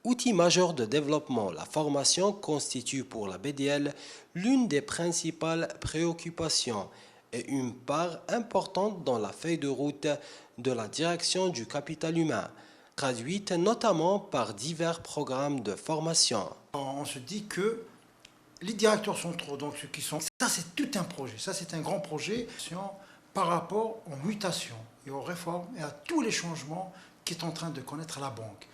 Outil majeur de développement, la formation constitue pour la BDL l'une des principales préoccupations et une part importante dans la feuille de route de la direction du capital humain, traduite notamment par divers programmes de formation. On se dit que les directeurs centraux, donc ceux qui sont... Ça, c'est tout un projet. Ça, c'est un grand projet par rapport aux mutations et aux réformes et à tous les changements qu'est en train de connaître la banque.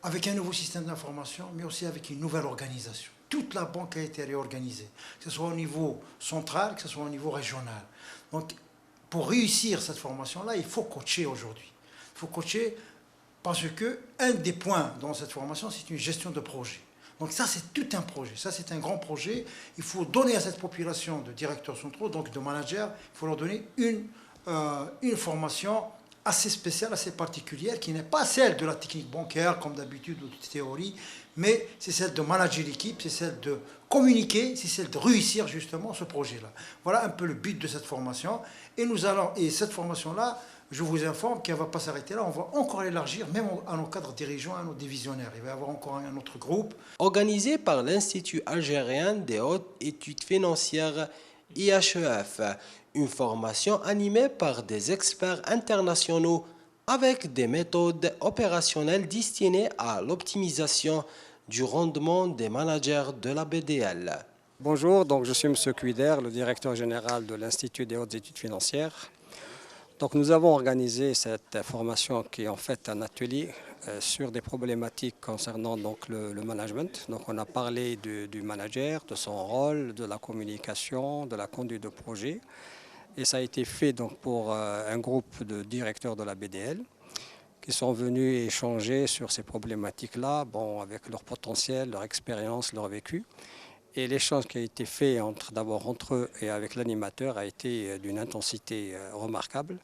Avec un nouveau système d'information, mais aussi avec une nouvelle organisation. Toute la banque a été réorganisée, que ce soit au niveau central, que ce soit au niveau régional. Donc, pour réussir cette formation-là, il faut coacher aujourd'hui. Il faut coacher parce que un des points dans cette formation, c'est une gestion de projet. Donc ça, c'est tout un projet. Ça, c'est un grand projet. Il faut donner à cette population de directeurs centraux, donc de managers, il faut leur donner une formation assez spéciale, assez particulière, qui n'est pas celle de la technique bancaire, comme d'habitude, ou de théorie, mais c'est celle de manager l'équipe, c'est celle de communiquer, c'est celle de réussir justement ce projet-là. Voilà un peu le but de cette formation. Et cette formation-là, je vous informe qu'elle ne va pas s'arrêter là, on va encore l'élargir, même à nos cadres dirigeants, à nos divisionnaires. Il va y avoir encore un autre groupe. Organisé par l'Institut algérien des hautes études financières IHEF, une formation animée par des experts internationaux avec des méthodes opérationnelles destinées à l'optimisation du rendement des managers de la BDL. Bonjour, donc je suis M. Cuider, le directeur général de l'Institut des hautes études financières. Donc nous avons organisé cette formation qui est en fait un atelier sur des problématiques concernant donc, le management. Donc on a parlé du manager, de son rôle, de la communication, de la conduite de projet. Et ça a été fait donc, pour un groupe de directeurs de la BDL qui sont venus échanger sur ces problématiques-là, bon, avec leur potentiel, leur expérience, leur vécu. Et l'échange qui a été fait d'abord entre eux et avec l'animateur a été d'une intensité remarquable.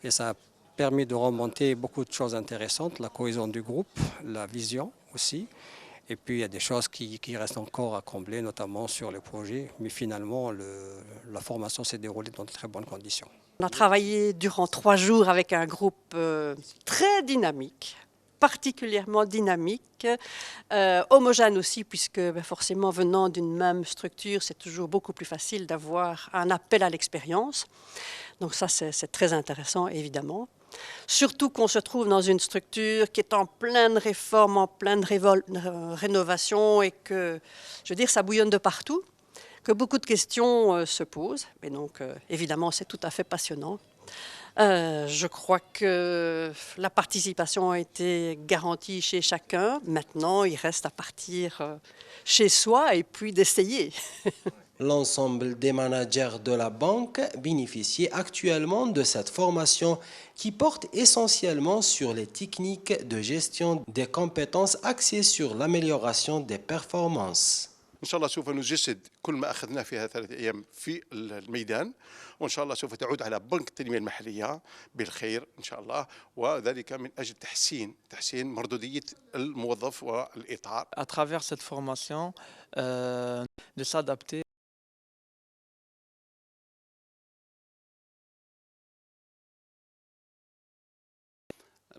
Et ça a permis de remonter beaucoup de choses intéressantes, la cohésion du groupe, la vision aussi. Et puis il y a des choses qui restent encore à combler, notamment sur les projets. Mais finalement, la formation s'est déroulée dans de très bonnes conditions. On a travaillé durant 3 jours avec un groupe très dynamique, particulièrement dynamique, homogène aussi, puisque forcément venant d'une même structure, c'est toujours beaucoup plus facile d'avoir un appel à l'expérience. Donc ça, c'est très intéressant, évidemment. Surtout qu'on se trouve dans une structure qui est en pleine réforme, en pleine rénovation, et que, je veux dire, ça bouillonne de partout, que beaucoup de questions se posent. Et donc, évidemment, c'est tout à fait passionnant. Je crois que la participation a été garantie chez chacun. Maintenant, il reste à partir chez soi et puis d'essayer. L'ensemble des managers de la banque bénéficient actuellement de cette formation qui porte essentiellement sur les techniques de gestion des compétences axées sur l'amélioration des performances. إن شاء الله سوف نجسد كل ما أخذناه في هذه 3 أيام في الميدان، وإن شاء الله سوف تعود على بنك التنمية المحلية بالخير إن شاء الله، وذلك من أجل تحسين مردودية الموظف والإطار. À travers cette formation, de s'adapter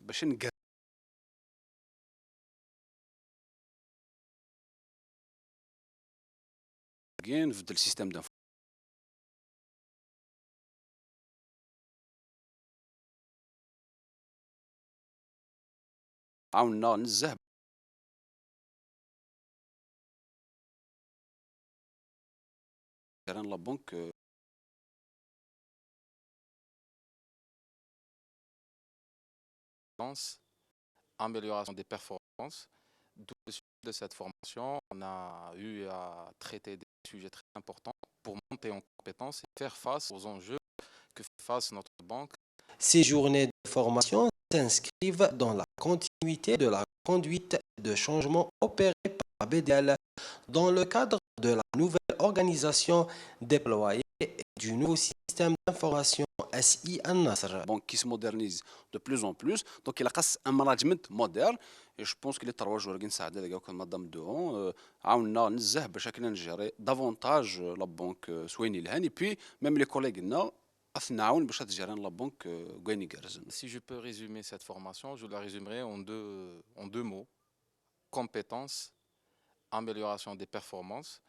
باش نقدر في السيستم دانفورماسيون عاوننا نزه لا بنك amélioration des performances. D'où le sujet de cette formation, on a eu à traiter des sujets très importants pour monter en compétences et faire face aux enjeux que fait face notre banque. Ces journées de formation s'inscrivent dans la continuité de la conduite de changements opérés par la BDL dans le cadre de la nouvelle organisation déployée et du nouveau système d'information SI Al-Nasr. Banque qui se modernise de plus en plus, donc il a un management moderne. Et je pense que les 3 jours qui sont là, comme Madame Deron, عاوننا نزه باش كنا نجري davantage la banque سويني لهان. Et puis même les collègues là, أثناون باش تجري la banque غيني جرزن. Si je peux résumer cette formation, je la résumerai en deux mots. compétences, amélioration des performances.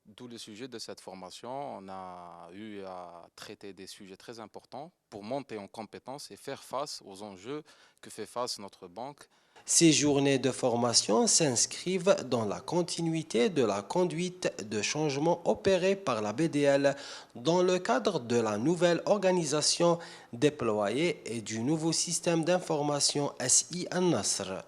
D'où le sujet de cette formation. On a eu à traiter des sujets très importants pour monter en compétences et faire face aux enjeux que fait face notre banque. Ces journées de formation s'inscrivent dans la continuité de la conduite de changements opérés par la BDL dans le cadre de la nouvelle organisation déployée et du nouveau système d'information SI An-Nasr.